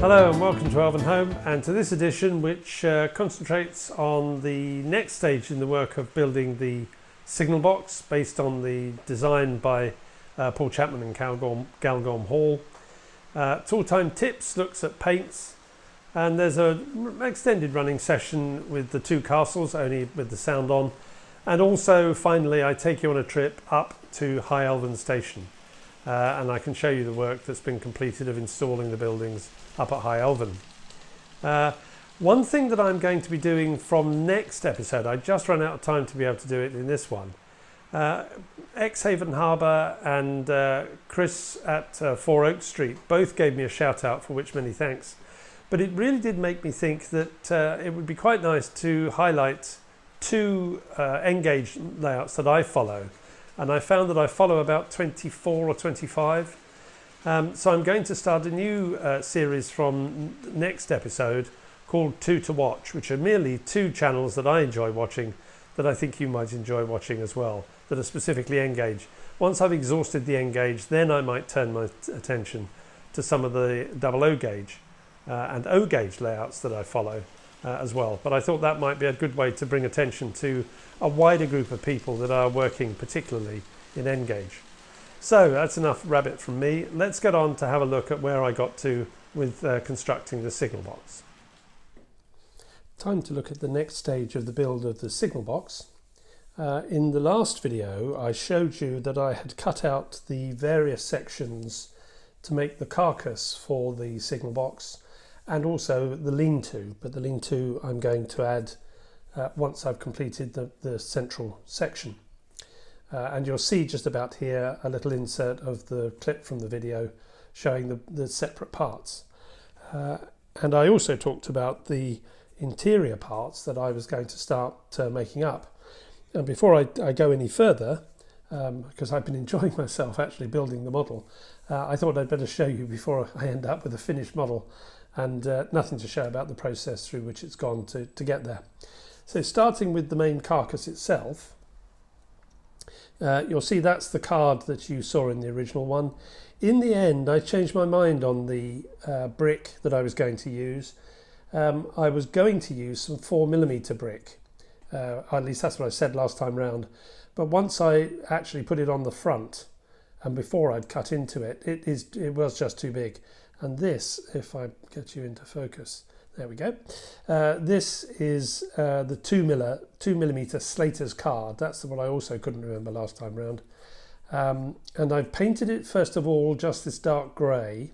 Hello and welcome to Elvenhome, and to this edition which concentrates on the next stage in the work of building the signal box based on the design by Paul Chapman and Galgorm Hall. Tool-Time Tips looks at paints, and there's an extended running session with the two castles, only with the sound on, and also finally I take you on a trip up to High Elven station. And I can show you the work that's been completed of installing the buildings up at High Elven. One thing that I'm going to be doing from next episode, I just ran out of time to be able to do it in this one. Ex-Haven Harbour and Chris at 4 Oak Street both gave me a shout out, for which many thanks. But it really did make me think that it would be quite nice to highlight two N-gauge layouts that I follow. And I found that I follow about 24 or 25. So I'm going to start a new series from next episode called Two to Watch, which are merely two channels that I enjoy watching that I think you might enjoy watching as well, that are specifically N-gauge. Once I've exhausted the N-gauge, then I might turn my attention to some of the double O gauge and O gauge layouts that I follow as well. But I thought that might be a good way to bring attention to a wider group of people that are working particularly in N-gauge. So that's enough rabbit from me. Let's get on to have a look at where I got to with constructing the signal box. Time to look at the next stage of the build of the signal box. In the last video I showed you that I had cut out the various sections to make the carcass for the signal box and also the lean-to, but the lean-to I'm going to add once I've completed the central section. And you'll see just about here a little insert of the clip from the video showing the separate parts. And I also talked about the interior parts that I was going to start making up. And before I go any further, because I've been enjoying myself actually building the model, I thought I'd better show you before I end up with a finished model and nothing to show about the process through which it's gone to get there. So starting with the main carcass itself, you'll see that's the card that you saw in the original one. In the end, I changed my mind on the brick that I was going to use. I was going to use some 4mm brick, at least that's what I said last time round. But once I actually put it on the front, and before I'd cut into it, it was just too big. And this, if I get you into focus, there we go. This is the 2mm Slater's card. That's the one I also couldn't remember last time round. And I've painted it first of all just this dark grey,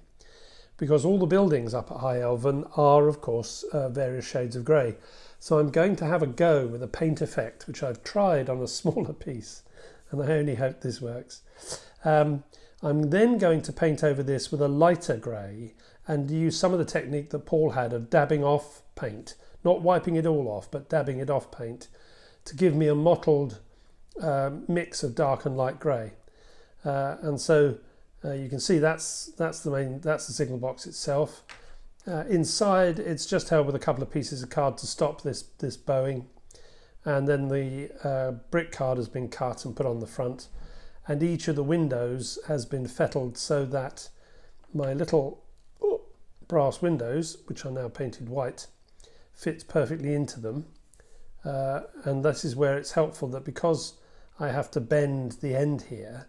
because all the buildings up at High Elven are of course various shades of grey. So I'm going to have a go with a paint effect, which I've tried on a smaller piece, and I only hope this works. I'm then going to paint over this with a lighter grey and use some of the technique that Paul had of dabbing off paint, not wiping it all off, but dabbing it off paint to give me a mottled mix of dark and light grey. And so you can see that's the signal box itself. Inside it's just held with a couple of pieces of card to stop this bowing, and then the brick card has been cut and put on the front, and each of the windows has been fettled so that my little brass windows, which are now painted white, fits perfectly into them. And this is where it's helpful that because I have to bend the end here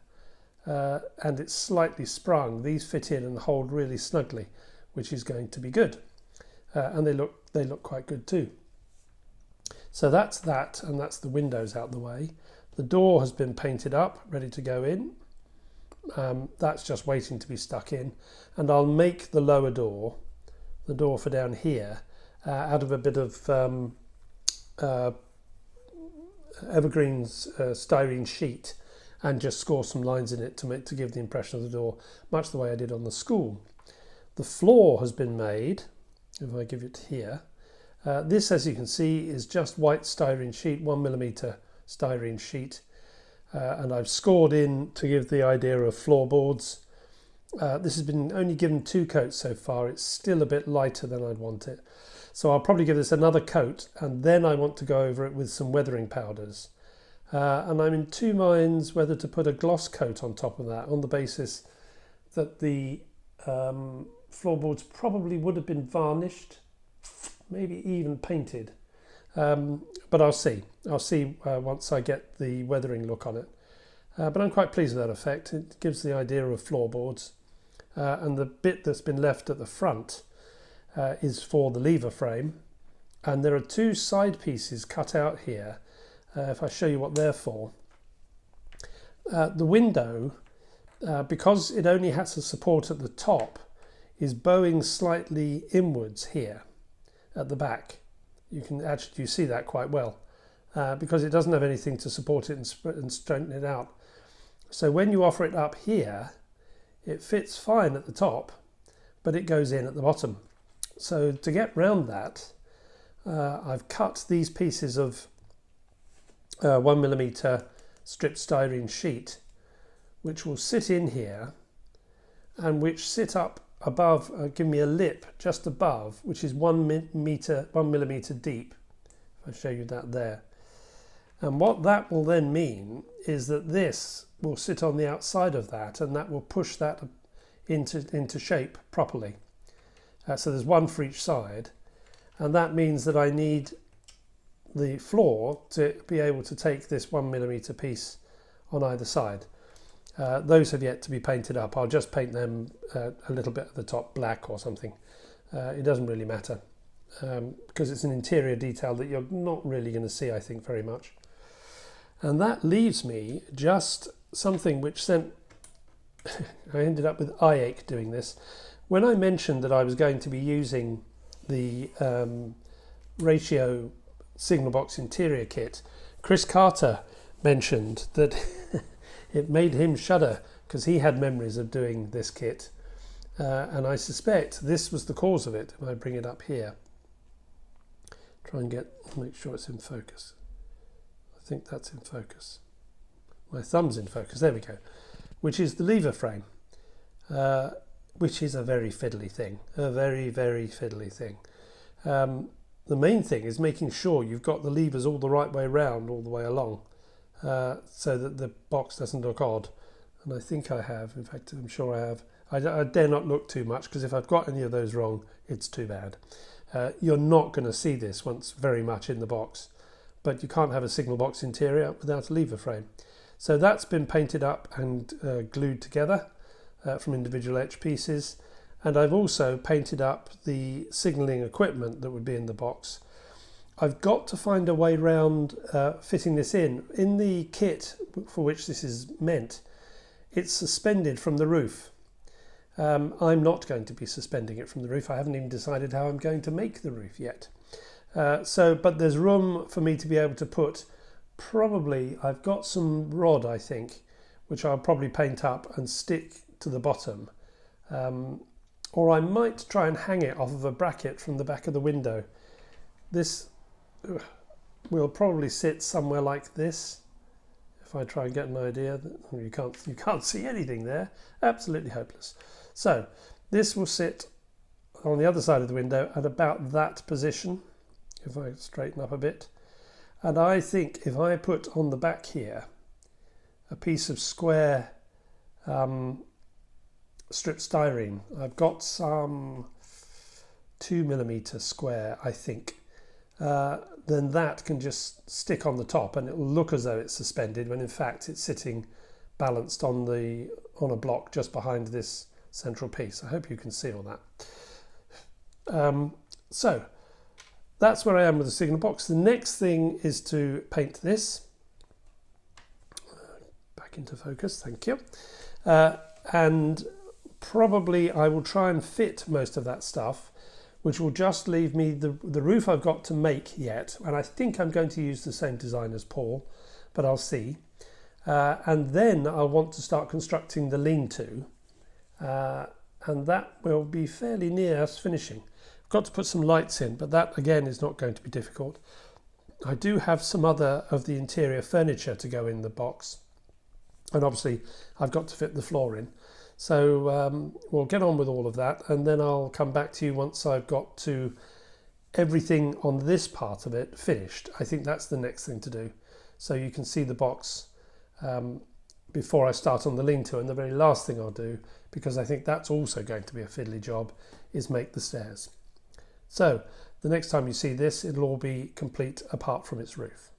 and it's slightly sprung, these fit in and hold really snugly, which is going to be good. And they look quite good too. So that's that, and that's the windows out the way. The door has been painted up, ready to go in. That's just waiting to be stuck in, and I'll make the lower door, the door for down here, out of a bit of evergreens styrene sheet, and just score some lines in it to give the impression of the door, much the way I did on the school. The floor has been made. If I give it here, this, as you can see, is just white styrene sheet, 1mm styrene sheet, and I've scored in to give the idea of floorboards. This has been only given 2 coats so far. It's still a bit lighter than I'd want it, so I'll probably give this another coat, and then I want to go over it with some weathering powders, and I'm in 2 minds whether to put a gloss coat on top of that, on the basis that the floorboards probably would have been varnished, maybe even painted. But I'll see. I'll see once I get the weathering look on it. But I'm quite pleased with that effect. It gives the idea of floorboards. And the bit that's been left at the front is for the lever frame. And there are two side pieces cut out here. If I show you what they're for. The window, because it only has a support at the top, is bowing slightly inwards here at the back. You see that quite well because it doesn't have anything to support it and straighten it out. So when you offer it up here, it fits fine at the top, but it goes in at the bottom. So to get round that, I've cut these pieces of 1mm stripped styrene sheet, which will sit in here and which sit up above, give me a lip just above, which is 1 millimeter deep. If I show you that there. And what that will then mean is that this will sit on the outside of that, and that will push that into shape properly. So there's one for each side, and that means that I need the floor to be able to take this 1 millimeter piece on either side. Those have yet to be painted up. I'll just paint them a little bit at the top black or something. It doesn't really matter because it's an interior detail that you're not really going to see, I think, very much. And that leaves me just something which sent... I ended up with eye ache doing this. When I mentioned that I was going to be using the ratio signal box interior kit, Chris Carter mentioned that it made him shudder because he had memories of doing this kit, and I suspect this was the cause of it. If I bring it up here, try and make sure it's in focus. I think that's in focus. My thumb's in focus, there we go. Which is the lever frame, which is a very fiddly thing, a very, very fiddly thing. The main thing is making sure you've got the levers all the right way round, all the way along, so that the box doesn't look odd. And I think I have, in fact, I'm sure I have. I dare not look too much, because if I've got any of those wrong, it's too bad. You're not going to see this once very much in the box, but you can't have a signal box interior without a lever frame. So that's been painted up and glued together from individual etch pieces. And I've also painted up the signalling equipment that would be in the box. I've got to find a way around fitting this in. In the kit for which this is meant, it's suspended from the roof. I'm not going to be suspending it from the roof. I haven't even decided how I'm going to make the roof yet. But there's room for me to be able to put, probably, I've got some rod, I think, which I'll probably paint up and stick to the bottom. Or I might try and hang it off of a bracket from the back of the window. This will probably sit somewhere like this. If I try and get an idea, you can't see anything there. Absolutely hopeless. So this will sit on the other side of the window at about that position, if I straighten up a bit. And I think if I put on the back here a piece of square stripped styrene, I've got some 2mm square, I think, then that can just stick on the top and it will look as though it's suspended when in fact it's sitting balanced on a block just behind this central piece. I hope you can see all that. So that's where I am with the signal box. The next thing is to paint this. Back into focus, thank you. And probably I will try and fit most of that stuff, which will just leave me the roof I've got to make yet. And I think I'm going to use the same design as Paul, but I'll see. And then I'll want to start constructing the lean-to. And that will be fairly near us finishing. I've got to put some lights in, but that again is not going to be difficult. I do have some other of the interior furniture to go in the box. And obviously I've got to fit the floor in. So we'll get on with all of that, and then I'll come back to you once I've got to everything on this part of it finished. I think that's the next thing to do. So you can see the box before I start on the lean-to, and the very last thing I'll do, because I think that's also going to be a fiddly job, is make the stairs. So the next time you see this, it'll all be complete apart from its roof.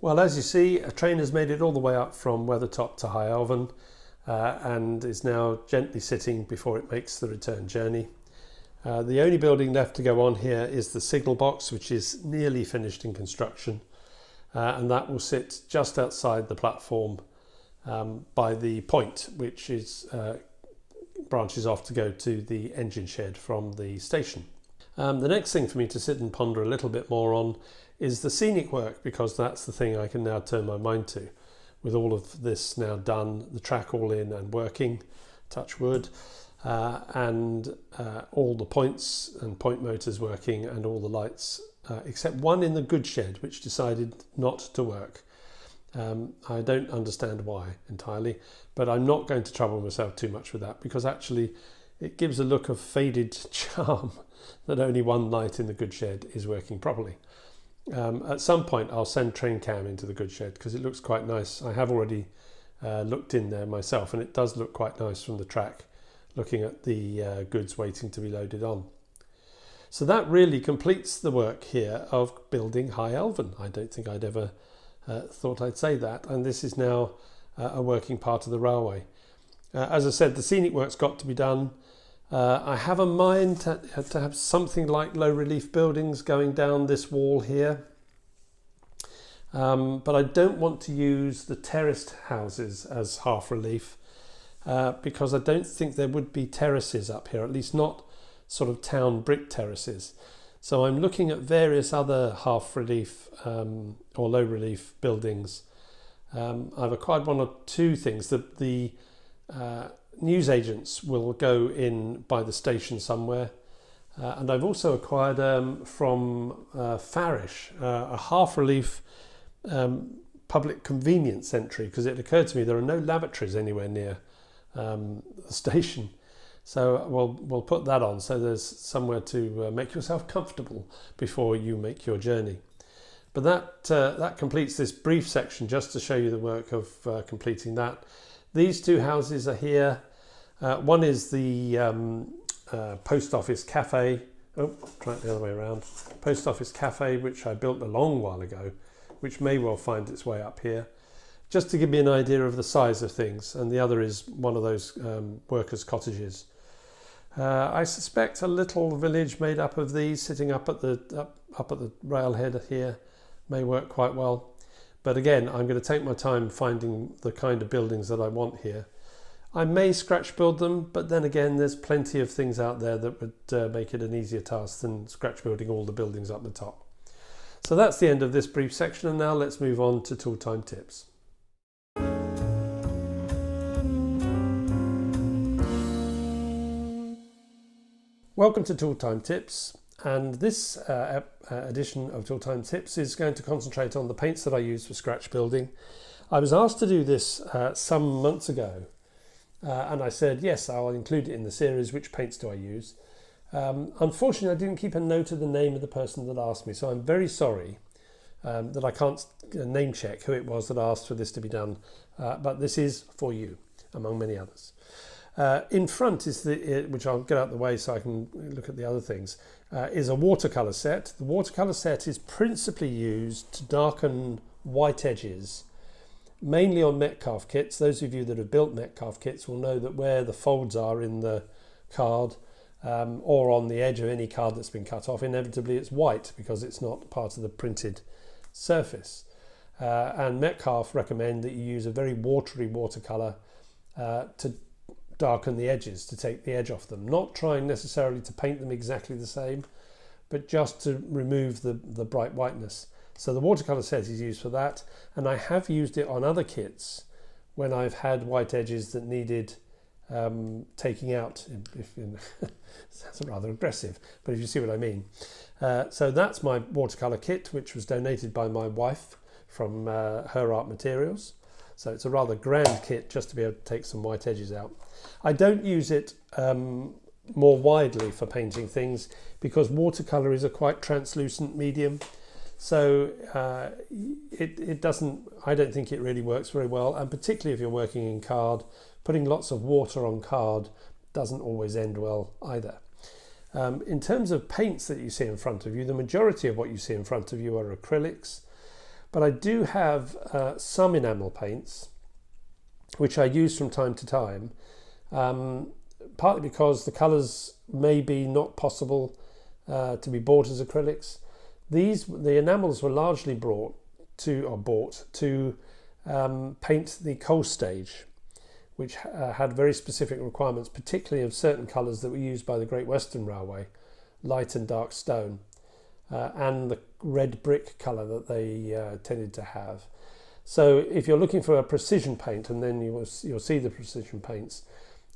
Well, as you see, a train has made it all the way up from Weathertop to High Elven and is now gently sitting before it makes the return journey. The only building left to go on here is the signal box, which is nearly finished in construction, and that will sit just outside the platform by the point, which is branches off to go to the engine shed from the station. The next thing for me to sit and ponder a little bit more on is the scenic work, because that's the thing I can now turn my mind to. With all of this now done, the track all in and working, touch wood, and all the points and point motors working and all the lights, except one in the goods shed which decided not to work. I don't understand why entirely, but I'm not going to trouble myself too much with that, because actually it gives a look of faded charm that only one light in the goods shed is working properly. At some point I'll send train cam into the goods shed because it looks quite nice. I have already looked in there myself, and it does look quite nice from the track, looking at the goods waiting to be loaded on. So that really completes the work here of building High Elven. I don't think I'd ever thought I'd say that, and this is now a working part of the railway. As I said, the scenic work's got to be done. I have a mind to have something like low relief buildings going down this wall here, but I don't want to use the terraced houses as half relief because I don't think there would be terraces up here, at least not sort of town brick terraces. So I'm looking at various other half relief or low relief buildings. I've acquired one or two things that the newsagents will go in by the station somewhere. And I've also acquired from Farish a half relief public convenience entry, because it occurred to me there are no lavatories anywhere near the station. So we'll put that on, so there's somewhere to make yourself comfortable before you make your journey. But that completes this brief section, just to show you the work of completing that. These two houses are here. One is the post office cafe. Oh, try it the other way around. Post office cafe, which I built a long while ago, which may well find its way up here, just to give me an idea of the size of things. And the other is one of those workers' cottages. I suspect a little village made up of these, sitting up at the railhead here, may work quite well. But again, I'm going to take my time finding the kind of buildings that I want here. I may scratch build them, but then again, there's plenty of things out there that would make it an easier task than scratch building all the buildings up the top. So that's the end of this brief section, and now let's move on to tool time tips. Welcome to Tool Time Tips, and this edition of Tool Time Tips is going to concentrate on the paints that I use for scratch building. I was asked to do this some months ago, and I said yes, I'll include it in the series. Which paints do I use? Unfortunately, I didn't keep a note of the name of the person that asked me, so I'm very sorry that I can't name check who it was that asked for this to be done, but this is for you, among many others. In front is which I'll get out of the way so I can look at the other things, is a watercolour set. The watercolour set is principally used to darken white edges, mainly on Metcalf kits. Those of you that have built Metcalf kits will know that where the folds are in the card or on the edge of any card that's been cut off, inevitably it's white because it's not part of the printed surface. And Metcalf recommend that you use a very watery watercolour to darken the edges, to take the edge off them, not trying necessarily to paint them exactly the same, but just to remove the bright whiteness. So the watercolour set is used for that, and I have used it on other kits when I've had white edges that needed taking out. Sounds rather aggressive, but if you see what I mean. So that's my watercolour kit, which was donated by my wife from her art materials. So it's a rather grand kit just to be able to take some white edges out. I don't use it more widely for painting things because watercolour is a quite translucent medium. So it doesn't, I don't think it really works very well. And particularly if you're working in card, putting lots of water on card doesn't always end well either. In terms of paints that you see in front of you, the majority of what you see in front of you are acrylics. But I do have some enamel paints, which I use from time to time, partly because the colours may be not possible to be bought as acrylics. The enamels were largely bought to paint the coal stage, which had very specific requirements, particularly of certain colours that were used by the Great Western Railway, light and dark stone. And the red brick colour that they tended to have. So if you're looking for a precision paint, and then you'll see the precision paints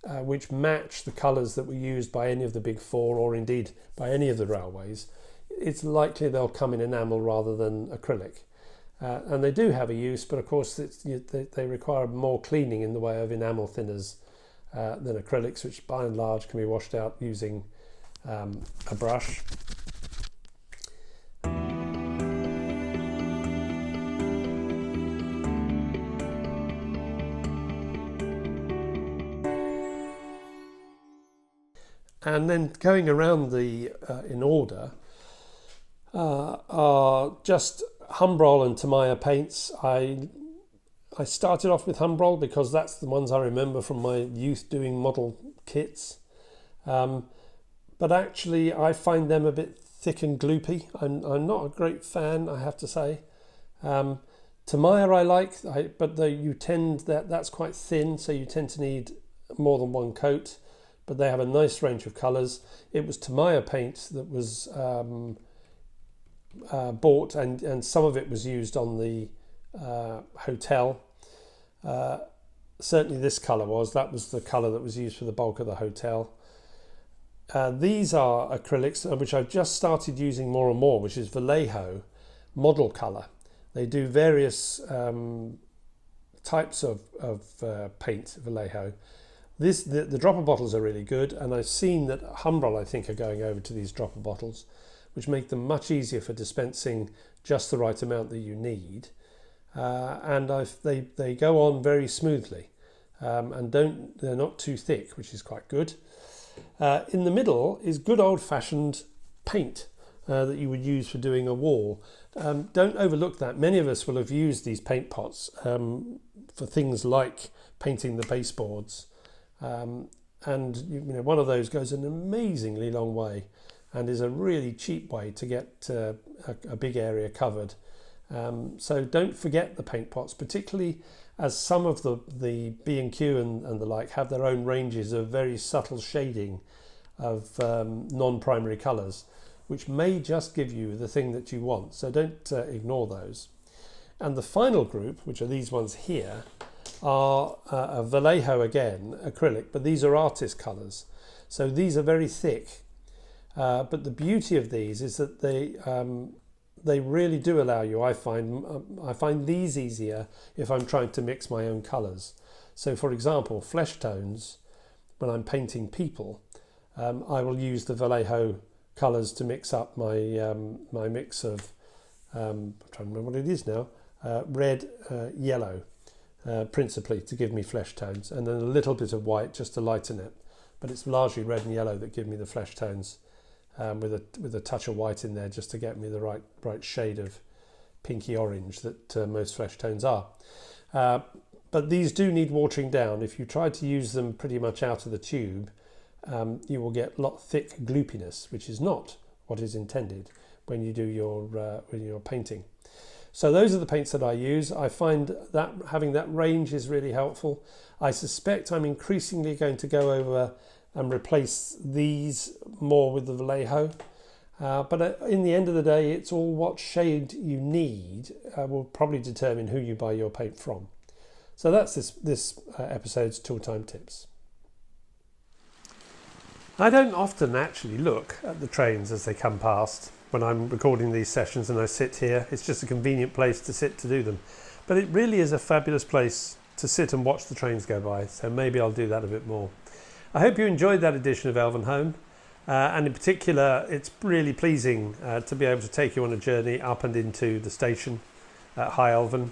which match the colours that were used by any of the big four, or indeed by any of the railways, it's likely they'll come in enamel rather than acrylic. And they do have a use, but of course they require more cleaning in the way of enamel thinners than acrylics, which by and large can be washed out using a brush. And then going around in order are just Humbrol and Tamiya paints. I started off with Humbrol because that's the ones I remember from my youth doing model kits. But actually I find them a bit thick and gloopy. I'm not a great fan, I have to say. Tamiya I like, but that's quite thin, so you tend to need more than one coat. but they have a nice range of colours. It was Tamiya paint that was bought, and some of it was used on the hotel. Certainly this colour that was the colour that was used for the bulk of the hotel. These are acrylics, which I've just started using more and more, which is Vallejo model colour. They do various types of paint, Vallejo. The dropper bottles are really good, and I've seen that Humbrol, I think, are going over to these dropper bottles, which make them much easier for dispensing just the right amount that you need. And they go on very smoothly, and they're not too thick, which is quite good. In the middle is good old-fashioned paint that you would use for doing a wall. Don't overlook that. Many of us will have used these paint pots for things like painting the baseboards, and one of those goes an amazingly long way and is a really cheap way to get a big area covered. So don't forget the paint pots, particularly as some of the B&Q and the like have their own ranges of very subtle shading of non-primary colours, which may just give you the thing that you want. So don't ignore those. And the final group, which are these ones here, are a Vallejo again, acrylic, but these are artist colours. So these are very thick. But the beauty of these is that they really do allow you, I find these easier if I'm trying to mix my own colours. So for example, flesh tones, when I'm painting people, I will use the Vallejo colours to mix up my my mix of, I'm trying to remember what it is now, red, yellow, principally to give me flesh tones, and then a little bit of white just to lighten it. But it's largely red and yellow that give me the flesh tones, with a touch of white in there just to get me the right shade of pinky orange that most flesh tones are. But these do need watering down. If you try to use them pretty much out of the tube, you will get thick gloopiness, which is not what is intended when you do your painting. So those are the paints that I use. I find that having that range is really helpful. I suspect I'm increasingly going to go over and replace these more with the Vallejo. But in the end of the day, it's all what shade you need will probably determine who you buy your paint from. So that's this episode's Tool Time Tips. I don't often actually look at the trains as they come past when I'm recording these sessions and I sit here. It's just a convenient place to sit to do them. But it really is a fabulous place to sit and watch the trains go by, so maybe I'll do that a bit more. I hope you enjoyed that edition of Elvenhome, and in particular it's really pleasing to be able to take you on a journey up and into the station at High Elven,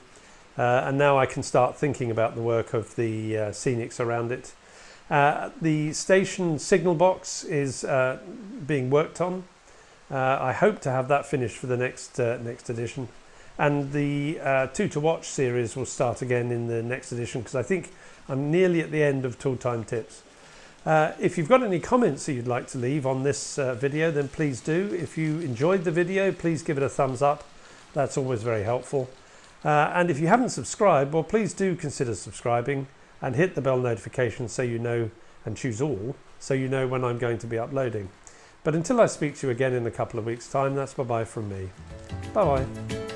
and now I can start thinking about the work of the scenics around it. The station signal box is being worked on. I hope to have that finished for the next edition, and the Two to Watch series will start again in the next edition, because I think I'm nearly at the end of Tool Time Tips. If you've got any comments that you'd like to leave on this video, then please do. If you enjoyed the video, please give it a thumbs up. That's always very helpful. And if you haven't subscribed, well, please do consider subscribing and hit the bell notification so you know, and choose all, so you know when I'm going to be uploading. But until I speak to you again in a couple of weeks' time, that's bye-bye from me. Bye-bye.